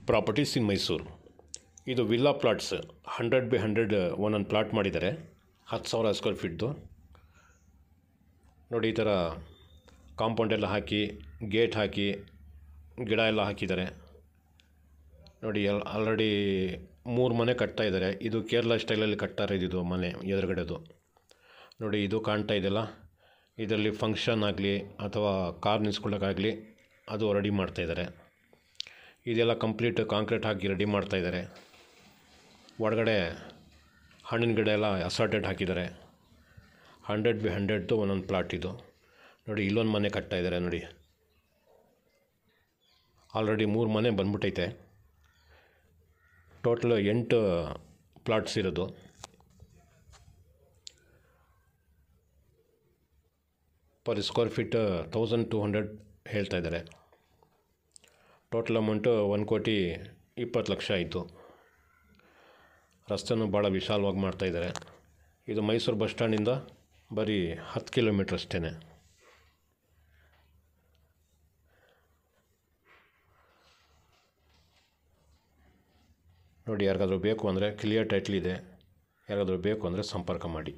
Properties ಇನ್ ಮೈಸೂರು. ಇದು villa plots 100x100 ಒಂದೊಂದು plot ಮಾಡಿದ್ದಾರೆ. 10,000 ಸ್ಕ್ವೇರ್ ಫೀಟ್ದು ನೋಡಿ. ಈ ಥರ ಕಾಂಪೌಂಡ್ ಎಲ್ಲ ಹಾಕಿ, ಗೇಟ್ ಹಾಕಿ, ಗಿಡ ಎಲ್ಲ ಹಾಕಿದ್ದಾರೆ ನೋಡಿ. ಆಲ್ರೆಡಿ 3 ಮನೆ ಕಟ್ತಾ ಇದ್ದಾರೆ. ಇದು ಕೇರಳ ಸ್ಟೈಲಲ್ಲಿ ಕಟ್ತಾರೆ. ಇದು ಮನೆ ಎದುರುಗಡೆದು ನೋಡಿ. ಇದು ಕಾಣ್ತಾ ಇದೆಯಲ್ಲ, ಇದರಲ್ಲಿ ಫಂಕ್ಷನ್ ಆಗಲಿ ಅಥವಾ ಕಾರ್ ನಿಲ್ಸ್ಕೊಳ್ಳೋಕ್ಕಾಗಲಿ ಅದು ರೆಡಿ ಮಾಡ್ತಾಯಿದ್ದಾರೆ. ಇದೆಲ್ಲ ಕಂಪ್ಲೀಟ್ ಕಾಂಕ್ರೀಟ್ ಹಾಕಿ ರೆಡಿ ಮಾಡ್ತಾಯಿದ್ದಾರೆ. ಒಳಗಡೆ ಹಣ್ಣಿನ ಗಿಡ ಎಲ್ಲ ಅಸಾರ್ಟೆಡ್ ಹಾಕಿದ್ದಾರೆ. 100x100 ಒಂದೊಂದು ಪ್ಲಾಟ್ ಇದು ನೋಡಿ. ಇಲ್ಲೊಂದು ಮನೆ ಕಟ್ತಾ ಇದ್ದಾರೆ ನೋಡಿ. ಆಲ್ರೆಡಿ 3 ಮನೆ ಬಂದ್ಬಿಟ್ಟೈತೆ. ಟೋಟಲ್ 8 ಪ್ಲಾಟ್ಸ್ ಇರೋದು. ಪರ್ ಸ್ಕ್ವೇರ್ ಫೀಟ್ 1200 ಹೇಳ್ತಾ ಇದ್ದಾರೆ. ಟೋಟಲ್ ಅಮೌಂಟು 1,20,00,000 ಆಯಿತು. ರಸ್ತೆನೂ ಭಾಳ ವಿಶಾಲವಾಗಿ ಮಾಡ್ತಾಯಿದ್ದಾರೆ. ಇದು ಮೈಸೂರು ಬಸ್ ಸ್ಟ್ಯಾಂಡಿಂದ ಬರೀ 10 ಕಿಲೋಮೀಟ್ರ್ ಅಷ್ಟೇ ನೋಡಿ. ಯಾರಿಗಾದ್ರೂ ಬೇಕು ಅಂದರೆ ಕ್ಲಿಯರ್ ಟೈಟ್ಲ್ ಇದೆ. ಯಾರಿಗಾದ್ರೂ ಬೇಕು ಅಂದರೆ ಸಂಪರ್ಕ ಮಾಡಿ.